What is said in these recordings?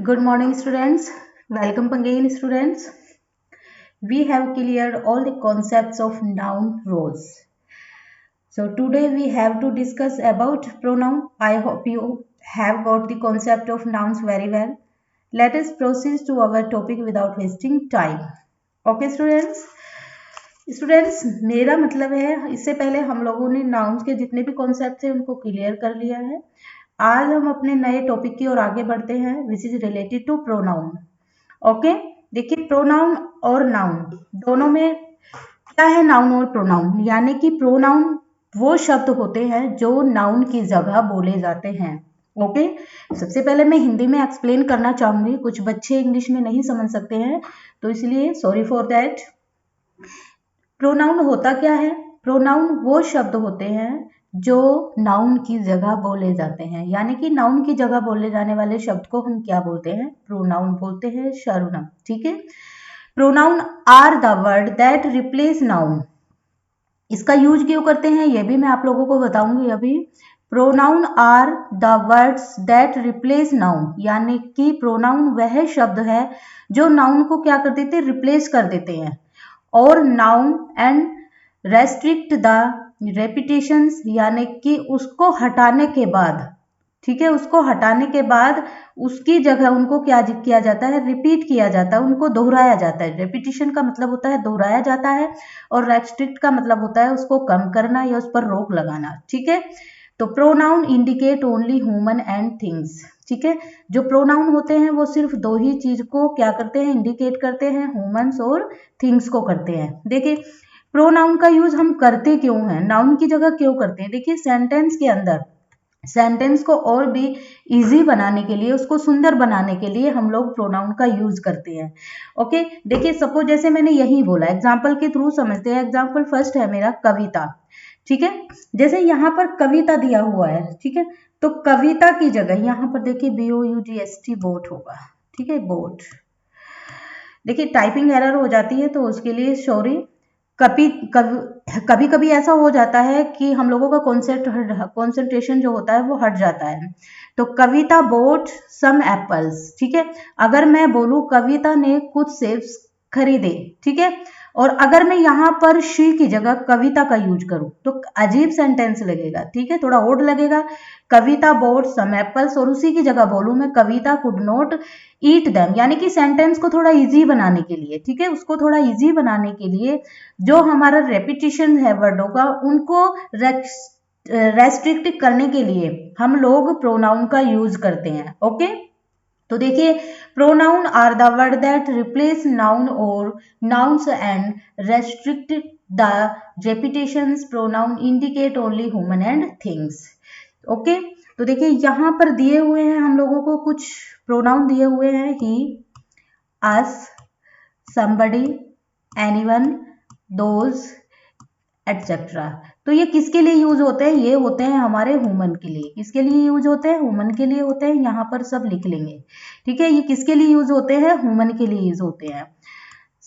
Good morning, students. Welcome again, students. We have cleared all the concepts of noun roles. So today we have to discuss about pronoun. I hope you have got the concept of nouns very well. Let us proceed to our topic without wasting time. Okay, students. Students मेरा मतलब है इससे पहले हम लोगों ने nouns के जितने भी कॉन्सेप्ट थे उनको क्लियर कर लिया है। आज हम अपने नए टॉपिक की ओर आगे बढ़ते हैं which is related to pronoun. Okay, देखिए प्रोनाउन और नाउन दोनों में क्या है, नाउन और प्रोनाउन यानी कि प्रोनाउन वो शब्द होते हैं जो नाउन की जगह बोले जाते हैं। ओके, सबसे पहले मैं हिंदी में एक्सप्लेन करना चाहूंगी, कुछ बच्चे इंग्लिश में नहीं समझ सकते हैं तो इसलिए सॉरी फॉर दैट। प्रोनाउन होता क्या है? प्रोनाउन वो शब्द होते हैं जो नाउन की जगह बोले जाते हैं, यानी कि नाउन की जगह बोले जाने वाले शब्द को हम क्या बोलते हैं? प्रोनाउन बोलते हैं, सर्वनाम। ठीक है, pronoun are the word that replace noun. इसका यूज क्यों करते हैं ये भी मैं आप लोगों को बताऊंगी अभी। Pronoun are the words that replace noun, यानी कि प्रोनाउन वह शब्द है जो नाउन को क्या कर देते हैं? रिप्लेस कर देते हैं। और noun and restrict the repetitions, यानी कि उसको हटाने के बाद, ठीक है, उसको हटाने के बाद उसकी जगह उनको क्या किया जाता है? रिपीट किया जाता है, उनको दोहराया जाता है। रेपिटेशन का मतलब होता है दोहराया जाता है और रेस्ट्रिक्ट का मतलब होता है उसको कम करना या उस पर रोक लगाना। ठीक है, तो pronoun indicate only human and things. ठीक है, जो प्रोनाउन होते हैं वो सिर्फ दो ही चीज को क्या करते हैं? इंडिकेट करते हैं, ह्यूमंस और थिंग्स को करते हैं। देखिए प्रोनाउन का यूज हम करते क्यों हैं, नाउन की जगह क्यों करते हैं? देखिए सेंटेंस के अंदर सेंटेंस को और भी इजी बनाने के लिए, उसको सुंदर बनाने के लिए हम लोग प्रोनाउन का यूज करते हैं। ओके, देखिए सपोज जैसे मैंने यही बोला, एग्जाम्पल के थ्रू समझते हैं। एग्जाम्पल फर्स्ट है मेरा कविता। ठीक है, जैसे यहाँ पर कविता दिया हुआ है, ठीक है, तो कविता की जगह यहाँ पर देखिए BOUTST बोट होगा। ठीक है, बोट। देखिए टाइपिंग एरर हो जाती है तो उसके लिए सॉरी। कभी कभी कभी ऐसा हो जाता है कि हम लोगों का कॉन्सेंट्रेशन जो होता है वो हट जाता है। तो कविता बोट सम एप्पल्स। ठीक है, अगर मैं बोलूं कविता ने कुछ सेब खरीदे, ठीक है, और अगर मैं यहाँ पर शी की जगह कविता का यूज करूं तो अजीब सेंटेंस लगेगा। ठीक है, थोड़ा ओड लगेगा। कविता बोट सम एप्पल्स और उसी की जगह बोलूं मैं कविता कुड नॉट ईट देम, यानी कि सेंटेंस को थोड़ा इजी बनाने के लिए, ठीक है, उसको थोड़ा इजी बनाने के लिए जो हमारा रेपिटेशन है वर्डों का उनको रेस्ट्रिक्ट करने के लिए हम लोग प्रोनाउन का यूज करते हैं। ओके, तो देखिए pronoun are the word that replace noun और nouns and restrict the repetitions. Pronoun indicate only human and things. Okay, तो देखिए यहाँ पर दिए हुए हैं हम लोगों को कुछ प्रोनाउन दिए हुए हैं, ही, अस, somebody, anyone, those, एटसेट्रा। तो ये किसके लिए यूज होते हैं? ये होते हैं हमारे ह्यूमन के लिए। किसके लिए यूज होते हैं? ह्यूमन के लिए होते हैं। यहाँ पर सब लिख लेंगे। ठीक है, ये किसके लिए यूज होते हैं? ह्यूमन के लिए यूज होते हैं।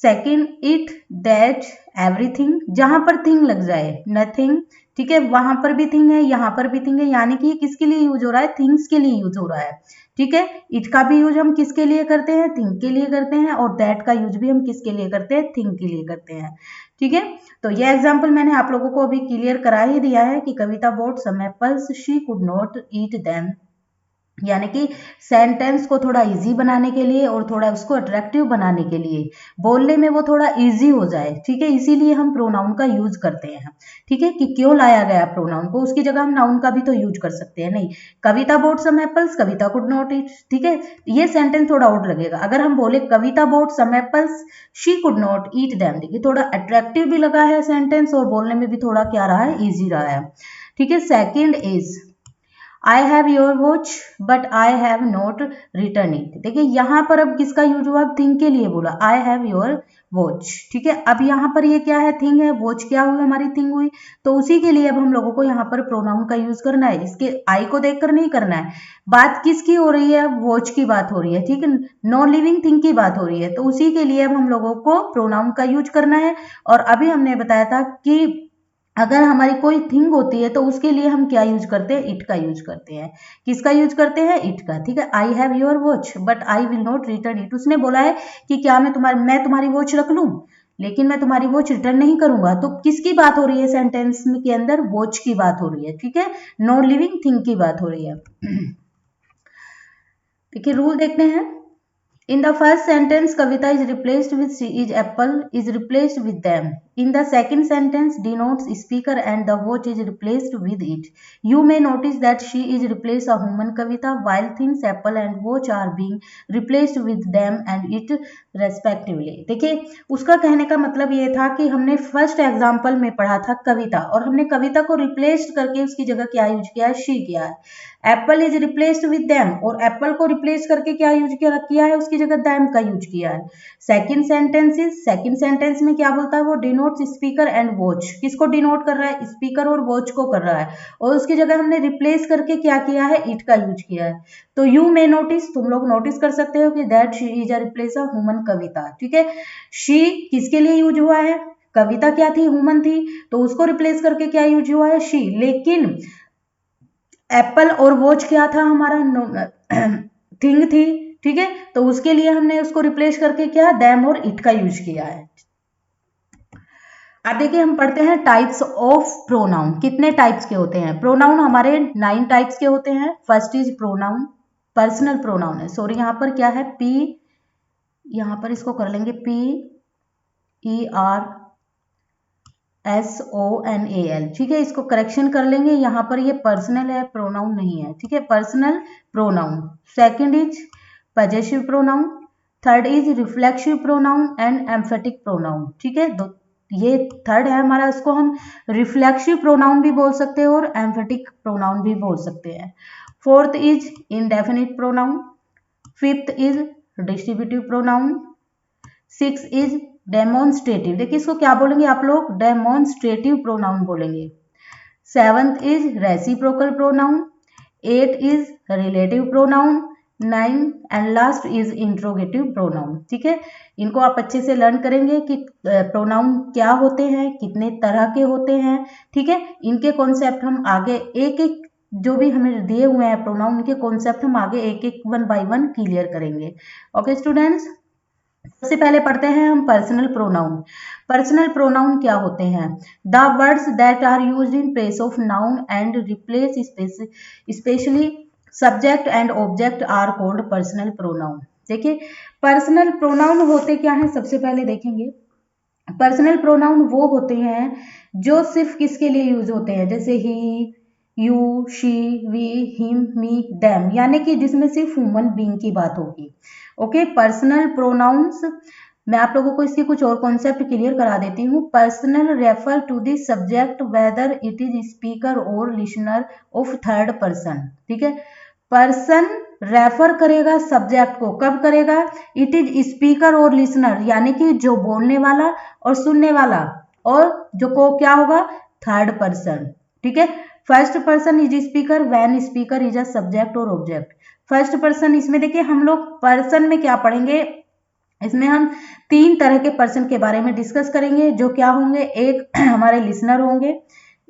सेकेंड, इट, दैट, एवरीथिंग, जहां पर थिंग लग जाए, नथिंग, ठीक है, वहां पर भी थिंग है, यहाँ पर भी थिंग है, यानी कि किसके लिए यूज हो रहा है? थिंग्स के लिए यूज हो रहा है। ठीक है, इट का भी यूज हम किसके लिए करते हैं? थिंग के लिए करते हैं। और दैट का यूज भी हम किसके लिए करते हैं? थिंग के लिए करते हैं। ठीक है, तो ये एग्जाम्पल मैंने आप लोगों को अभी क्लियर करा ही दिया है कि Kavita bought some apples, she could not eat them, यानी कि सेंटेंस को थोड़ा इजी बनाने के लिए और थोड़ा उसको अट्रैक्टिव बनाने के लिए, बोलने में वो थोड़ा इजी हो जाए। ठीक है, इसीलिए हम प्रोनाउन का यूज करते हैं। ठीक है, कि क्यों लाया गया प्रोनाउन को, उसकी जगह हम नाउन का भी तो यूज कर सकते हैं। नहीं, Kavita bought some apples, Kavita could not eat. ठीक है, ये सेंटेंस थोड़ा आउट लगेगा। अगर हम बोले Kavita bought some apples, she could not eat them, देखिए थोड़ा अट्रैक्टिव भी लगा है सेंटेंस और बोलने में भी थोड़ा क्या रहा है? इजी रहा है। ठीक है, second is, I have your watch but I have not return it. देखिए यहाँ पर अब किसका यूज हुआ? थिंग के लिए बोला, आई हैव योर वॉच। ठीक है, अब यहाँ पर ये क्या है? थिंग है, वॉच क्या हुई? हमारी थिंग हुई। तो उसी के लिए अब हम लोगों को यहाँ पर प्रोनाउन का यूज करना है। इसके आई को देखकर नहीं करना है। बात किसकी हो रही है? वॉच की बात हो रही है। ठीक है, नॉन लिविंग थिंग की बात हो रही है, तो उसी के लिए अब हम लोगों को प्रोनाउन का यूज करना है। और अभी हमने बताया था कि अगर हमारी कोई थिंग होती है तो उसके लिए हम क्या यूज करते हैं, इट का यूज करते हैं। किसका यूज करते हैं, इट का। ठीक है, I have your watch but I will not return it. उसने बोला है कि क्या मैं तुम्हारी वॉच रख लूं लेकिन मैं तुम्हारी वॉच रिटर्न नहीं करूंगा। तो किसकी बात हो रही है सेंटेंस में के अंदर, वॉच की बात हो रही है। ठीक है, नॉन लिविंग थिंग की बात हो रही है। देखिए रूल देखते हैं। In the first sentence, Kavita is replaced with she is apple is replaced with them. In the second sentence, denotes speaker and the watch is replaced with it. You may notice that she is replaced a human Kavita while things apple and watch are being replaced with them and it respectively. देखिए उसका कहने का मतलब ये था कि हमने first example में पढ़ा था कविता और हमने कविता को रिप्लेस करके उसकी जगह क्या यूज किया है, शी किया है। Apple is replaced with them और एप्पल को रिप्लेस करके क्या यूज किया है, उसकी जगह दैम का यूज किया है। सेकंड सेंटेंस में क्या बोलता है, वो डिनोट्स स्पीकर एंड वॉच। किसको डिनोट कर रहा है, स्पीकर और वॉच को कर रहा है और उसकी जगह हमने रिप्लेस करके क्या किया है, इट का यूज किया है। तो यू मे नोटिस, तुम लोग नोटिस कर सकते हो कि that she is a replace a human Kavita. ठीक है, शी किसके लिए यूज हुआ है, कविता क्या थी, ह्यूमन थी, तो उसको रिप्लेस करके क्या यूज हुआ है, शी। लेकिन एप्पल और वॉच क्या था, हमारा थिंग थी। ठीक है, तो उसके लिए हमने उसको रिप्लेस करके क्या, दैम और इट का यूज किया है। अब देखिए हम पढ़ते हैं टाइप्स ऑफ प्रोनाउन। कितने टाइप्स के होते हैं प्रोनाउन, हमारे 9 टाइप्स के होते हैं। First is pronoun, personal pronoun है, सॉरी यहाँ पर क्या है, पी, यहाँ पर इसको कर लेंगे PERSONAL। ठीक है, इसको करेक्शन कर लेंगे, यहाँ पर ये पर्सनल है, प्रोनाउन नहीं है। ठीक है, personal pronoun. Second is possessive pronoun, third is reflexive pronoun and emphatic pronoun. ठीक है, ये थर्ड है हमारा, इसको हम रिफ्लेक्सिव प्रोनाउन भी बोल सकते हैं और एम्फेटिक प्रोनाउन भी बोल सकते हैं। Fourth is indefinite pronoun, fifth is distributive pronoun, six is demonstrative. देखिए इसको क्या बोलेंगे आप लोग, डेमोन्स्ट्रेटिव प्रोनाउन बोलेंगे। Seventh is reciprocal pronoun, eight is relative pronoun, 9 and last is interrogative pronoun. ठीक है, इनको आप अच्छे से लर्न करेंगे कि प्रोनाउन क्या होते हैं, कितने तरह के होते हैं। ठीक है, इनके कॉन्सेप्ट हम आगे एक एक जो भी हमें दिए हुए हैं प्रोनाउन, इनके कॉन्सेप्ट हम आगे एक एक 1 बाय 1 क्लियर करेंगे। ओके स्टूडेंट्स, सबसे पहले पढ़ते हैं हम पर्सनल प्रोनाउन। पर्सनल प्रोनाउन क्या होते हैं, the words that are used in place of noun and replace specially subject and object are called personal pronoun. देखिए पर्सनल प्रोनाउन होते क्या हैं, सबसे पहले देखेंगे। पर्सनल प्रोनाउन वो होते हैं जो सिर्फ किसके लिए यूज होते हैं, जैसे he, you, she, we, him, me, them, यानी कि जिसमें सिर्फ ह्यूमन बीइंग की बात होगी। ओके, पर्सनल प्रोनाउंस, मैं आप लोगों को इसके कुछ और कॉन्सेप्ट क्लियर करा देती हूँ। Personal refer to the subject whether it is speaker और लिसनर ऑफ थर्ड पर्सन। ठीक है, पर्सन रेफर करेगा सब्जेक्ट को, कब करेगा, इट इज स्पीकर और लिसनर, यानी कि जो बोलने वाला और सुनने वाला, और जो को क्या होगा, थर्ड पर्सन। ठीक है, first person is speaker when speaker is a subject और ऑब्जेक्ट। फर्स्ट पर्सन, इसमें देखिए हम लोग पर्सन में क्या पढ़ेंगे, इसमें हम 3 तरह के पर्सन के बारे में डिस्कस करेंगे, जो क्या होंगे, एक हमारे लिसनर होंगे,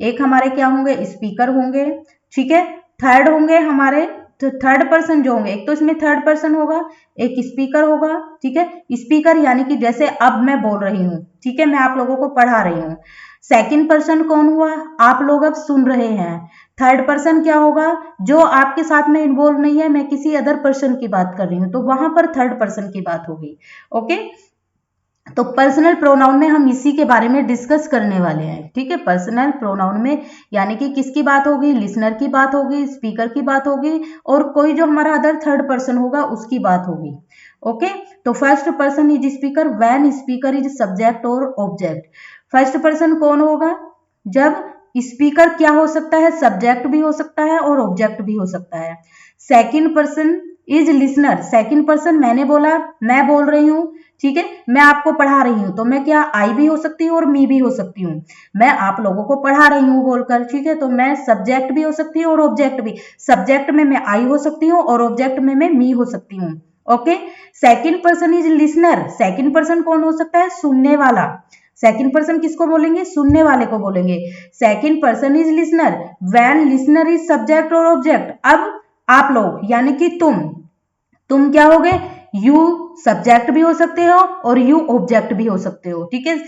एक हमारे क्या होंगे, स्पीकर होंगे। ठीक है, थर्ड होंगे हमारे, तो थर्ड पर्सन जो होंगे, एक तो इसमें थर्ड पर्सन होगा, एक स्पीकर होगा। ठीक है, स्पीकर यानी कि जैसे अब मैं बोल रही हूँ, ठीक है, मैं आप लोगों को पढ़ा रही हूँ। सेकंड पर्सन कौन हुआ, आप लोग अब सुन रहे हैं। थर्ड पर्सन क्या होगा, जो आपके साथ में इन्वॉल्व नहीं है, मैं किसी अदर पर्सन की बात कर रही हूँ, तो वहां पर थर्ड पर्सन की बात होगी। ओके, तो पर्सनल प्रोनाउन में हम इसी के बारे में डिस्कस करने वाले हैं। ठीक है, पर्सनल प्रोनाउन में यानी कि किसकी बात होगी, लिसनर की बात होगी, स्पीकर की बात होगी, और कोई जो हमारा अदर थर्ड पर्सन होगा उसकी बात होगी। ओके, तो first person is speaker when speaker is subject और ऑब्जेक्ट। फर्स्ट पर्सन कौन होगा, जब स्पीकर क्या हो सकता है, सब्जेक्ट भी हो सकता है और ऑब्जेक्ट भी हो सकता है। Second person is listener, second person मैंने बोला, मैं बोल रही हूँ, ठीक है, मैं आपको पढ़ा रही हूँ, तो मैं क्या, आई भी हो सकती हूँ और मी भी हो सकती हूँ, मैं आप लोगों को पढ़ा रही हूँ बोलकर। ठीक है, तो मैं सब्जेक्ट भी हो सकती हूँ और ऑब्जेक्ट भी, सब्जेक्ट में मैं आई हो सकती हूँ और ऑब्जेक्ट में मैं मी हो सकती हूँ। Okay, second person is listener, second person कौन हो सकता है, सुनने वाला। सेकंड पर्सन किसको बोलेंगे? सुनने वाले को बोलेंगे। Second person is listener when listener is subject और ऑब्जेक्ट। अब आप लोग यानी कि तुम क्या हो गए? यू सब्जेक्ट भी हो सकते हो और यू ऑब्जेक्ट भी हो सकते हो, ठीक है।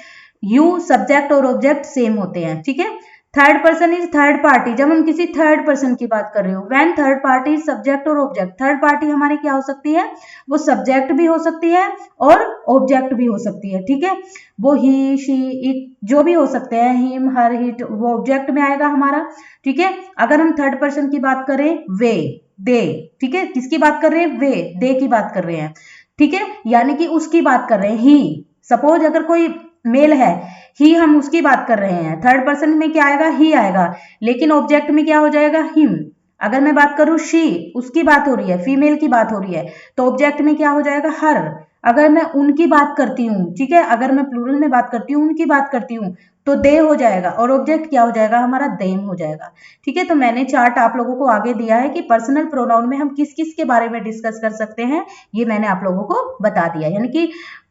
यू सब्जेक्ट और ऑब्जेक्ट सेम होते हैं, ठीक है। Third person is third party, जब हम किसी थर्ड पर्सन की बात कर रहे हो। When third party is subject और ऑब्जेक्ट, थर्ड पार्टी हमारी क्या हो सकती है? वो सब्जेक्ट भी हो सकती है और ऑब्जेक्ट भी हो सकती है, ठीक है। वो ही, शी, इट जो भी हो सकते हैं, हिम, हर, हिट, वो ऑब्जेक्ट में आएगा हमारा, ठीक है। अगर हम थर्ड पर्सन की बात करें, वे, दे, ठीक है। किसकी बात कर रहे हैं? वे, दे की बात कर रहे हैं, ठीक है। यानी कि उसकी बात कर रहे हैं, ही। सपोज अगर कोई मेल है, ही, हम उसकी बात कर रहे हैं। थर्ड पर्सन में क्या आएगा? ही आएगा, लेकिन ऑब्जेक्ट में क्या हो जाएगा? हिम। अगर मैं बात करूं शी, उसकी बात हो रही है, फीमेल की बात हो रही है, तो ऑब्जेक्ट में क्या हो जाएगा? हर। अगर मैं उनकी बात करती हूँ, ठीक है, अगर मैं प्लूरल में बात करती हूँ, उनकी बात करती हूँ, तो दे हो जाएगा और ऑब्जेक्ट क्या हो जाएगा? हमारा देम हो जाएगा, ठीक है। तो मैंने चार्ट आप लोगों को आगे दिया है कि पर्सनल प्रोनाउन में हम किस किस के बारे में डिस्कस कर सकते हैं, ये मैंने आप लोगों को बता दिया। यानी कि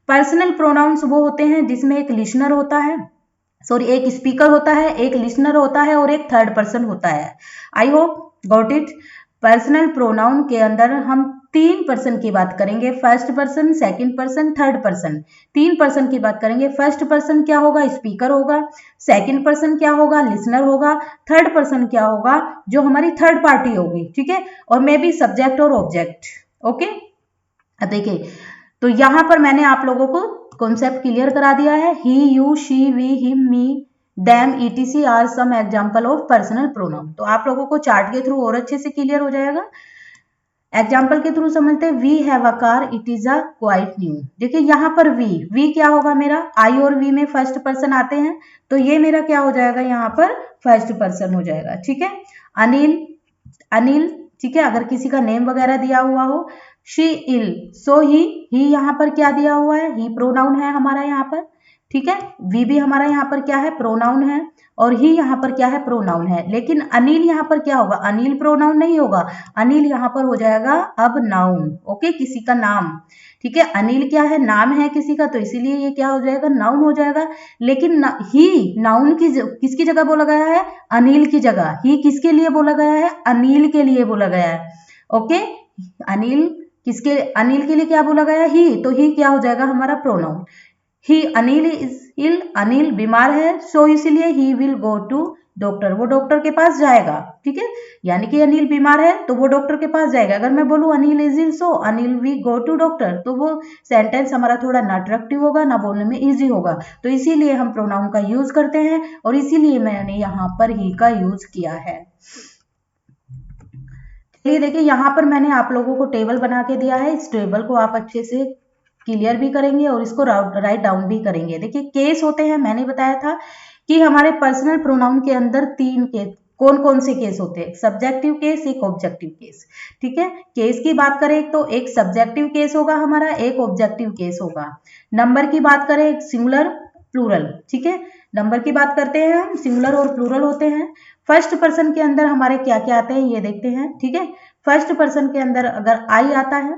पर्सनल प्रोनाउंस वो होते हैं जिसमें एक लिसनर होता है, सॉरी एक स्पीकर होता है, एक लिसनर होता है और एक थर्ड पर्सन होता है। I hope got it. Personal pronoun के अंदर हम तीन पर्सन की बात करेंगे, first person, second person, third person. तीन पर्सन की बात करेंगे। फर्स्ट पर्सन क्या होगा? स्पीकर होगा। सेकंड पर्सन क्या होगा? लिसनर होगा। थर्ड पर्सन क्या होगा? जो हमारी थर्ड पार्टी होगी, ठीक है। और मे बी सब्जेक्ट और ऑब्जेक्ट, ओके। अब देखिए, तो यहां पर मैंने आप लोगों को कॉन्सेप्ट क्लियर करा दिया है। He, you, she, we, him, me, them, E T C are some example of personal pronoun. तो आप लोगों को चार्ट के थ्रू और अच्छे से क्लियर हो जाएगा। एग्जाम्पल के थ्रू समझते हैं। We have a car, it is a quite new. देखिए यहाँ पर वी क्या होगा मेरा? आई और वी में फर्स्ट पर्सन आते हैं, तो ये मेरा क्या हो जाएगा? यहाँ पर फर्स्ट पर्सन हो जाएगा, ठीक है। अनिल, ठीक है, अगर किसी का नेम वगैरह दिया हुआ हो। शी इल, सो ही यहाँ पर क्या दिया हुआ है? ही प्रोनाउन है हमारा यहाँ पर, ठीक है। वी भी हमारा यहाँ पर क्या है? प्रोनाउन है। और ही यहाँ पर क्या है? प्रोनाउन है। लेकिन अनिल यहाँ पर क्या होगा? अनिल प्रोनाउन नहीं होगा, अनिल यहाँ पर हो जाएगा अब नाउन, ओके, किसी का नाम, ठीक है। अनिल क्या है? नाम है किसी का, तो इसीलिए ये क्या हो जाएगा? नाउन हो जाएगा। लेकिन ही नाउन की किसकी जगह बोला गया है? अनिल की जगह। ही किसके लिए बोला गया है? अनिल के लिए बोला गया है, ओके। अनिल अनिल के लिए क्या बोला गया? ही, तो ही क्या हो जाएगा? हमारा pronoun. He, Anil is ill, Anil बीमार है, सो इसलिए he will go to doctor, वो डॉक्टर के पास जाएगा, ठीक है। यानी कि अनिल बीमार है तो वो डॉक्टर के पास जाएगा। अगर मैं बोलूं Anil is ill, so Anil we go to doctor, तो वो सेंटेंस हमारा थोड़ा ना अट्रैक्टिव होगा, ना बोलने में इजी होगा। तो इसीलिए हम प्रोनाउन का यूज करते हैं और इसीलिए मैंने यहाँ पर ही का यूज किया है। चलिए देखिए, यहाँ पर मैंने आप लोगों को टेबल बना के दिया है। इस टेबल को आप अच्छे से क्लियर भी करेंगे और इसको राइट डाउन भी करेंगे। देखिए, केस होते हैं, मैंने बताया था कि हमारे पर्सनल प्रोनाउन के अंदर तीन केस, कौन कौन से केस होते हैं? सब्जेक्टिव केस, एक ऑब्जेक्टिव केस, ठीक है। केस की बात करें तो एक सब्जेक्टिव केस होगा हमारा, एक ऑब्जेक्टिव केस होगा। नंबर की बात करें, सिंगुलर, प्लूरल, ठीक है। नंबर की बात करते हैं हम, सिंगुलर और प्लूरल होते हैं। फर्स्ट पर्सन के अंदर हमारे क्या क्या आते हैं ये देखते हैं, ठीक है। फर्स्ट पर्सन के अंदर अगर आई आता है,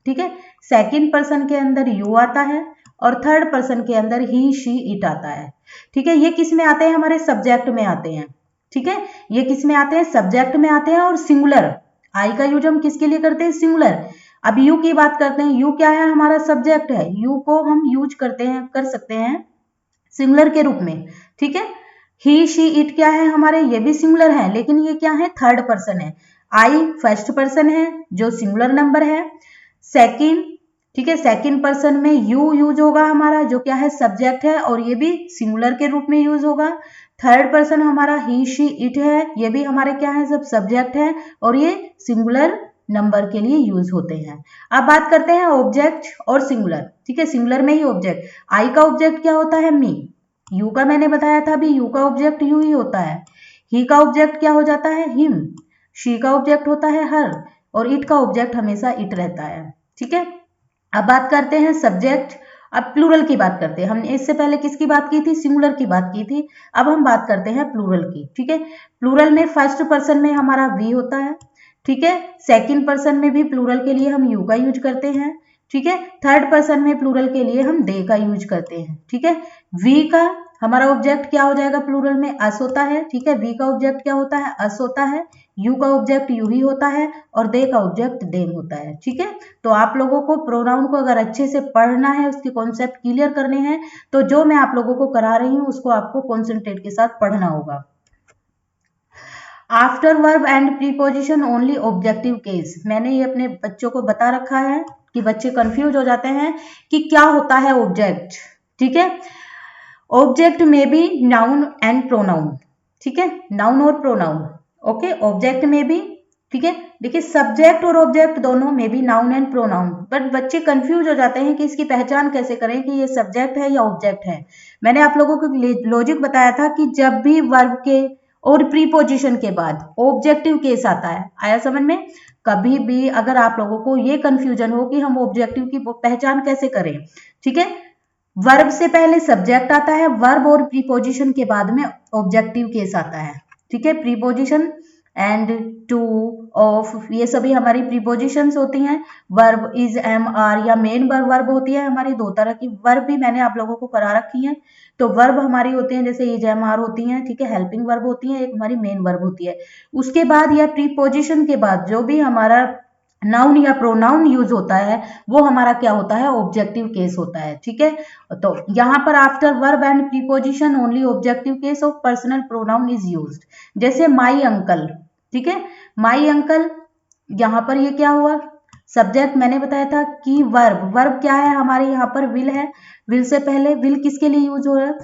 ठीक है। सेकंड पर्सन के अंदर यू आता है और थर्ड पर्सन के अंदर ही, शी, इट आता है, ठीक है। ये किस में आते हैं? हमारे सब्जेक्ट में आते हैं, ठीक है। ये किस में आते हैं? सब्जेक्ट में आते हैं। और सिंगुलर, आई का यूज हम किसके लिए करते हैं? सिंगुलर। अब यू की बात करते हैं। यू क्या है? हमारा सब्जेक्ट है। यू को हम यूज कर सकते हैं सिंगुलर के रूप में, ठीक है। ही, शी, इट क्या है? हमारे ये भी सिंगुलर है, लेकिन ये क्या है? थर्ड पर्सन है। आई फर्स्ट पर्सन है जो सिंगुलर नंबर है। सेकंड, ठीक है, सेकंड पर्सन में यू यूज होगा हमारा, जो क्या है? सब्जेक्ट है और ये भी सिंगुलर के रूप में यूज होगा। थर्ड पर्सन हमारा ही, शी, इट है, ये भी हमारे क्या है? सब सब्जेक्ट है और ये सिंगुलर नंबर के लिए यूज होते हैं। अब बात करते हैं ऑब्जेक्ट और सिंगुलर, ठीक है। सिंगुलर में ही ऑब्जेक्ट, आई का ऑब्जेक्ट क्या होता है? मी। यू का मैंने बताया था अभी, यू का ऑब्जेक्ट यू ही होता है। ही का ऑब्जेक्ट क्या हो जाता है? हिम। शी का ऑब्जेक्ट होता है हर और इट का ऑब्जेक्ट हमेशा इट रहता है, ठीक है। अब बात करते हैं सब्जेक्ट। अब प्लूरल की बात करते हैं। हमने इससे पहले किसकी बात की थी? सिंगुलर की बात की थी। अब हम बात करते हैं प्लूरल की, ठीक है। प्लूरल में फर्स्ट पर्सन में हमारा वी होता है, ठीक है। सेकंड पर्सन में भी प्लूरल के लिए हम यू का यूज करते हैं। ठीक है। थर्ड पर्सन में प्लूरल के लिए हम दे का यूज करते हैं, ठीक है। वी का हमारा ऑब्जेक्ट क्या हो जाएगा प्लूरल में, अस होता है, ठीक है। वी का ऑब्जेक्ट क्या होता है, अस होता है। यू का ऑब्जेक्ट यू ही होता है और दे का ऑब्जेक्ट देम होता है, ठीक है। तो आप लोगों को प्रोनाउन को अगर अच्छे से पढ़ना है, उसके कॉन्सेप्ट क्लियर करने हैं, तो जो मैं आप लोगों को करा रही हूँ उसको आपको कॉन्सेंट्रेट के साथ पढ़ना होगा। After verb and preposition only objective case, मैंने ये अपने बच्चों को बता रखा है कि बच्चे कंफ्यूज हो जाते हैं कि क्या होता है ऑब्जेक्ट, ठीक है। ऑब्जेक्ट में बी नाउन एंड प्रोनाउन, ठीक है, नाउन और प्रोनाउन, ओके। ऑब्जेक्ट में भी, ठीक है। देखिए सब्जेक्ट और ऑब्जेक्ट दोनों में भी नाउन एंड प्रोनाउन, बट बच्चे कंफ्यूज हो जाते हैं कि इसकी पहचान कैसे करें कि ये सब्जेक्ट है या ऑब्जेक्ट है। मैंने आप लोगों को लॉजिक बताया था कि जब भी वर्ब के और प्रीपोजिशन के बाद ऑब्जेक्टिव केस आता है, आया समझ में। कभी भी अगर आप लोगों को ये कंफ्यूजन हो कि हम ऑब्जेक्टिव की पहचान कैसे करें, ठीक है, वर्ब से पहले सब्जेक्ट आता है, वर्ब और प्रीपोजिशन के बाद में ऑब्जेक्टिव केस आता है, ठीक है। प्रीपोजिशन एंड, टू, ऑफ, ये सभी हमारी प्रीपोजिशंस होती हैं। वर्ब इज, एम, आर या मेन वर्ब होती है हमारी। दो तरह की वर्ब भी मैंने आप लोगों को करा रखी है। तो वर्ब हमारी होती हैं जैसे इज, एम, आर होती हैं, ठीक है, हेल्पिंग वर्ब होती है, एक हमारी मेन वर्ब होती है। उसके बाद या प्रीपोजिशन के बाद जो भी हमारा नाउन या प्रोनाउन यूज होता है वो हमारा क्या होता है, ऑब्जेक्टिव केस होता है, ठीक है। तो यहां पर after verb and preposition only objective case of personal pronoun is used. जैसे माई अंकल, ठीक है, माई अंकल, यहां पर ये क्या हुआ, सब्जेक्ट मैंने बताया था कि वर्ब क्या है हमारे यहाँ पर, विल है। विल से पहले विल किसके लिए यूज हो रहा है,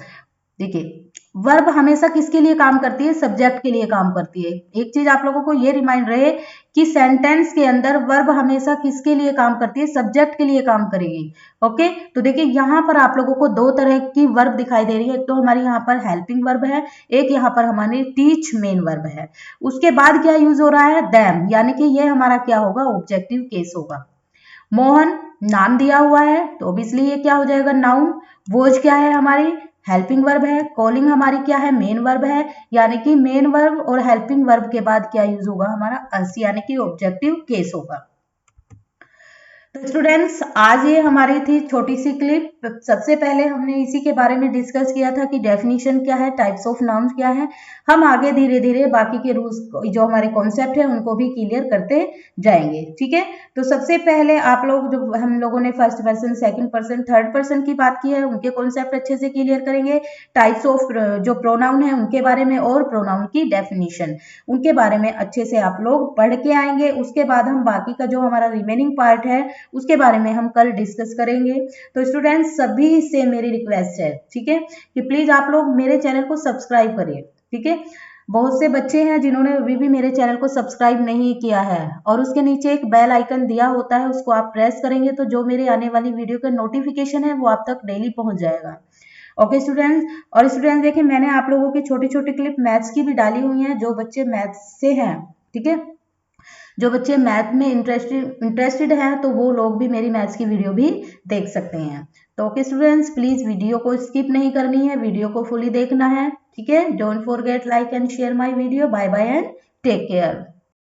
देखिए वर्ब हमेशा किसके लिए काम करती है, सब्जेक्ट के लिए काम करती है। एक चीज आप लोगों को ये रिमाइंड रहे कि सेंटेंस के अंदर वर्ब हमेशा किसके लिए काम करती है, सब्जेक्ट के लिए काम करेगी, ओके। तो देखिए यहाँ पर आप लोगों को दो तरह की वर्ब दिखाई दे रही है, एक तो हमारी यहाँ पर हेल्पिंग वर्ब है, एक यहाँ पर हमारी टीच मेन वर्ब है। उसके बाद क्या यूज हो रहा है, दैम, यानी कि ये हमारा क्या होगा, ऑब्जेक्टिव केस होगा। मोहन नाम दिया हुआ है तो ऑब्वियसली ये क्या हो जाएगा, नाउन। वॉच क्या है हमारी, हेल्पिंग वर्ब है। कॉलिंग हमारी क्या है, मेन वर्ब है। यानी कि मेन वर्ब और हेल्पिंग वर्ब के बाद क्या यूज होगा हमारा, अस, यानी कि ऑब्जेक्टिव केस होगा। तो स्टूडेंट्स आज ये हमारी थी छोटी सी क्लिप। सबसे पहले हमने इसी के बारे में डिस्कस किया था कि डेफिनेशन क्या है, टाइप्स ऑफ नाउन क्या है। हम आगे धीरे धीरे बाकी के रूल्स जो हमारे कॉन्सेप्ट है उनको भी क्लियर करते जाएंगे, ठीक है। तो सबसे पहले आप लोग जो हम लोगों ने first person, second person, third person की बात की है उनके कॉन्सेप्ट अच्छे से क्लियर करेंगे। टाइप्स ऑफ जो प्रोनाउन है उनके बारे में और प्रोनाउन की डेफिनेशन उनके बारे में अच्छे से आप लोग पढ़ के आएंगे। उसके बाद हम बाकी का जो हमारा रिमेनिंग पार्ट है उसके बारे में हम कल डिस्कस करेंगे। तो स्टूडेंट्स सभी से मेरी रिक्वेस्ट है, ठीक है, कि प्लीज आप लोग मेरे चैनल को सब्सक्राइब करिए, ठीक है। बहुत से बच्चे हैं जिन्होंने अभी भी मेरे चैनल को सब्सक्राइब नहीं किया है और उसके नीचे एक बेल आइकन दिया होता है, उसको आप प्रेस करेंगे तो जो मेरे आने वाली वीडियो का नोटिफिकेशन है वो आप तक डेली पहुंच जाएगा, ओके स्टूडेंट्स। और स्टूडेंट्स देखिए मैंने आप लोगों की छोटी छोटी क्लिप मैथ्स की भी डाली हुई है, जो बच्चे मैथ्स से हैं, ठीक है, जो बच्चे मैथ में इंटरेस्टेड हैं तो वो लोग भी मेरी मैथ्स की वीडियो भी देख सकते हैं। तो ओके स्टूडेंट्स प्लीज वीडियो को स्किप नहीं करनी है, वीडियो को फुली देखना है, ठीक है। Don't forget like and share my video. Bye bye and take care.